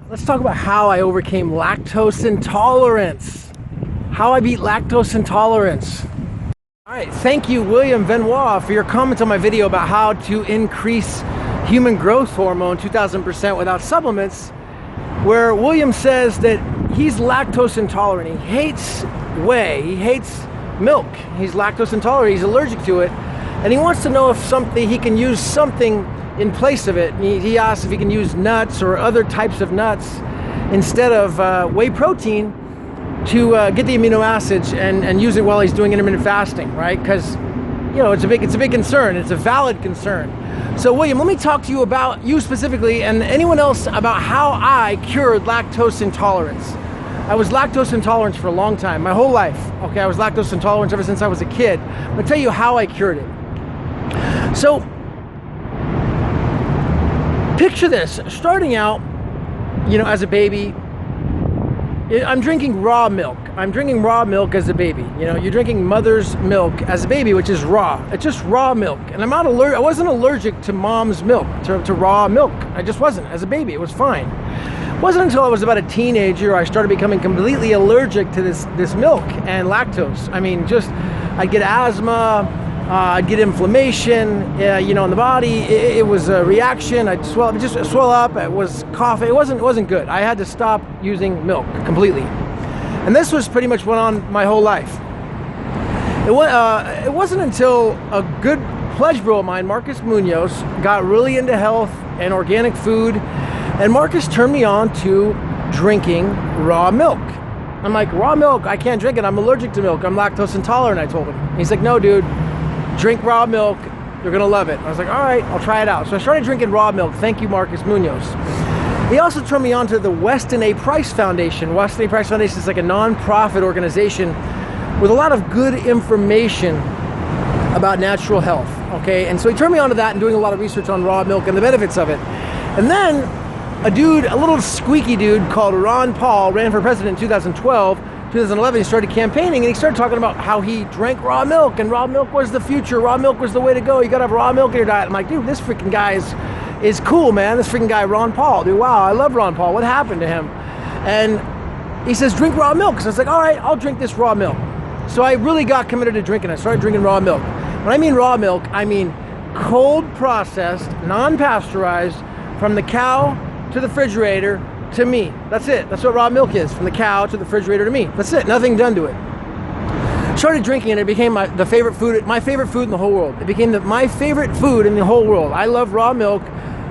let's talk about how I overcame lactose intolerance. How I beat lactose intolerance. All right, thank you, William Benoit, for your comment on my video about how to increase human growth hormone 2000% without supplements, where William says that he's lactose intolerant. He hates whey, he hates milk. He's lactose intolerant, he's allergic to it, and he wants to know if he can use something in place of it. He asks if he can use nuts or other types of nuts instead of whey protein to get the amino acids and use it while he's doing intermittent fasting, right? Because, you know, it's a big concern. It's a valid concern. So William, let me talk to you about you specifically and anyone else about how I cured lactose intolerance. I was lactose intolerant for a long time, my whole life. Okay, I was lactose intolerant ever since I was a kid. I'm gonna tell you how I cured it. So, picture this, starting out, you know, as a baby, I'm drinking raw milk. I'm drinking raw milk as a baby. You know, you're drinking mother's milk as a baby, which is raw. It's just raw milk. And I'm not allergic. I wasn't allergic to mom's milk, to raw milk. I just wasn't. As a baby, it was fine. It wasn't until I was about a teenager I started becoming completely allergic to this milk and lactose. I mean, just, I'd get asthma, I'd get inflammation, you know, in the body. It was a reaction. I'd just swell up. It was coughing. It wasn't good. I had to stop using milk completely. And this was pretty much went on my whole life. It wasn't until a good pledge bro of mine, Marcus Munoz, got really into health and organic food, and Marcus turned me on to drinking raw milk. I'm like, raw milk? I can't drink it. I'm allergic to milk. I'm lactose intolerant, I told him. He's like, no, dude. Drink raw milk, you're gonna love it. I was like, all right, I'll try it out. So I started drinking raw milk. Thank you, Marcus Munoz. He also turned me on to the Westin A. Price Foundation. Westin A. Price Foundation is like a non-profit organization with a lot of good information about natural health, okay? And so he turned me on to that and doing a lot of research on raw milk and the benefits of it. And then a little squeaky dude called Ron Paul ran for president in 2012, 2011, he started campaigning and he started talking about how he drank raw milk and raw milk was the future, raw milk was the way to go, you gotta have raw milk in your diet. I'm like, dude, this freaking guy is cool, man. This freaking guy, Ron Paul, dude, wow, I love Ron Paul, what happened to him? And he says, drink raw milk. So I was like, all right, I'll drink this raw milk. So I really got committed to drinking. I started drinking raw milk. When I mean raw milk, I mean cold processed, non-pasteurized, from the cow to the refrigerator to me. That's it. That's what raw milk is, from the cow to the refrigerator to me. That's it. Nothing done to it. Started drinking and it became my favorite food in the whole world. It became my favorite food in the whole world. I love raw milk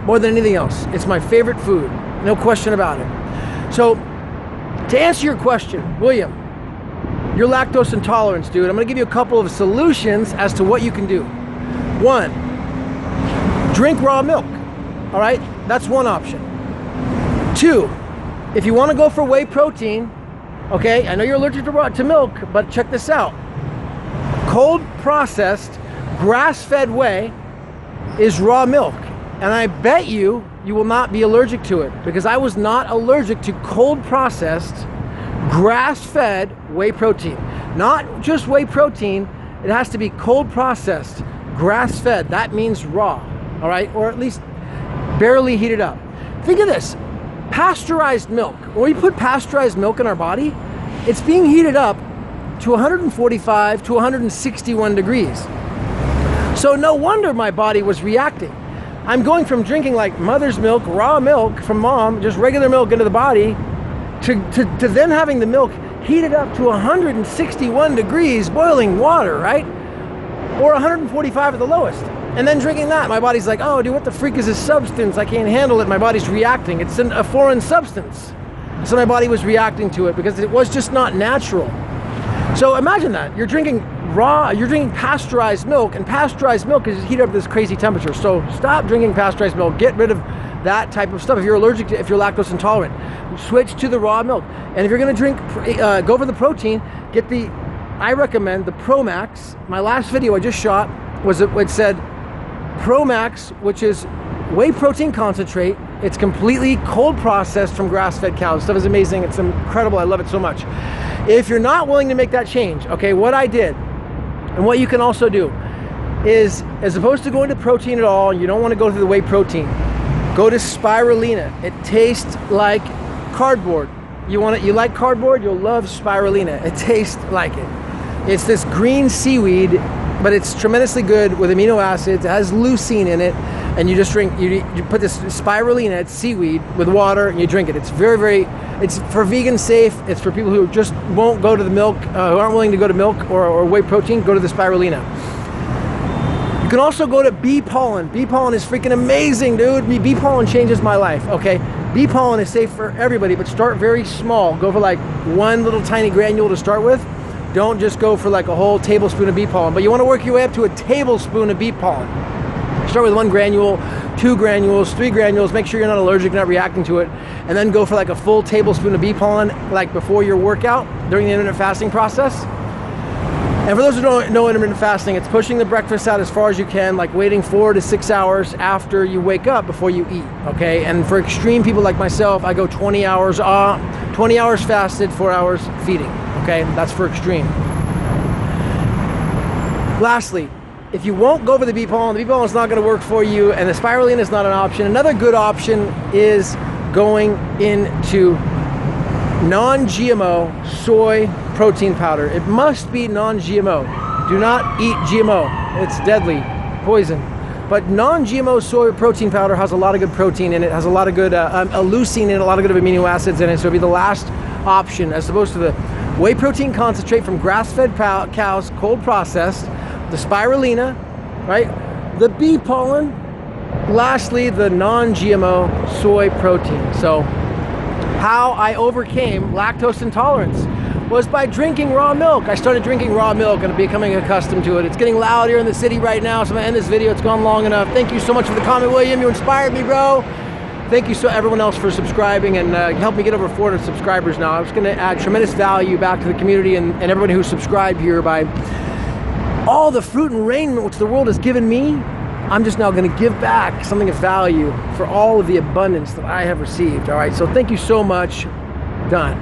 more than anything else. It's my favorite food. No question about it. So, to answer your question, William, you're lactose intolerant, dude. I'm going to give you a couple of solutions as to what you can do. One, drink raw milk. All right? That's one option. Two, if you want to go for whey protein, okay, I know you're allergic to milk, but check this out. Cold processed, grass-fed whey is raw milk. And I bet you will not be allergic to it, because I was not allergic to cold processed, grass-fed whey protein. Not just whey protein, it has to be cold processed, grass-fed. That means raw, all right? Or at least barely heated up. Think of this. Pasteurized milk. When we put pasteurized milk in our body, it's being heated up to 145 to 161 degrees. So no wonder my body was reacting. I'm going from drinking like mother's milk, raw milk from mom, just regular milk into the body, to then having the milk heated up to 161 degrees, boiling water, right? Or 145 at the lowest. And then drinking that, my body's like, oh, dude, what the freak is this substance? I can't handle it. My body's reacting. It's a foreign substance. So my body was reacting to it because it was just not natural. So imagine that. You're drinking pasteurized milk, and pasteurized milk is heated up to this crazy temperature. So stop drinking pasteurized milk. Get rid of that type of stuff. If you're lactose intolerant, switch to the raw milk. And if you're going to go for the protein, I recommend the Pro Max. My last video I just shot it said Pro Max, which is whey protein concentrate. It's completely cold processed from grass-fed cows. Stuff is amazing. It's incredible. I love it so much. If you're not willing to make that change, okay, what I did and what you can also do is, as opposed to going to protein at all, you don't want to go to the whey protein, go to spirulina. It tastes like cardboard. You like cardboard? You'll love spirulina. It tastes like it. It's this green seaweed, but it's tremendously good with amino acids. It has leucine in it, and you just drink. You put this spirulina, it's seaweed, with water, and you drink it. It's very, very. It's for vegan safe. It's for people who just won't go to the milk, who aren't willing to go to milk or whey protein. Go to the spirulina. You can also go to bee pollen. Bee pollen is freaking amazing, dude. Bee pollen changes my life, okay? Bee pollen is safe for everybody, but start very small. Go for like one little tiny granule to start with. Don't just go for like a whole tablespoon of bee pollen, but you want to work your way up to a tablespoon of bee pollen. Start with 1 granule, 2 granules, 3 granules. Make sure you're not allergic, not reacting to it, and then go for like a full tablespoon of bee pollen, like before your workout during the intermittent fasting process. And for those who don't know intermittent fasting, it's pushing the breakfast out as far as you can, like waiting 4 to 6 hours after you wake up before you eat, okay? And for extreme people like myself, I go 20 hours fasted, 4 hours feeding, okay? That's for extreme. Lastly, if you won't go for the bee pollen is not gonna work for you, and the spirulina is not an option. Another good option is going into non-GMO soy protein powder. It must be non-GMO. Do not eat GMO. It's deadly, poison. But non-GMO soy protein powder has a lot of good protein in it, has a lot of good leucine in it, a lot of good amino acids in it, so it'll be the last option as opposed to the whey protein concentrate from grass-fed cows, cold processed, the spirulina, right? The bee pollen, lastly, the non-GMO soy protein. So how I overcame lactose intolerance was by drinking raw milk. I started drinking raw milk and becoming accustomed to it. It's getting loud here in the city right now, so I'm gonna end this video. It's gone long enough. Thank you so much for the comment, William. You inspired me, bro. Thank you so everyone else for subscribing and helped me get over 400 subscribers now. It's gonna add tremendous value back to the community and everybody who subscribed here by all the fruit and raiment which the world has given me. I'm just now gonna give back something of value for all of the abundance that I have received, all right? So thank you so much. Done.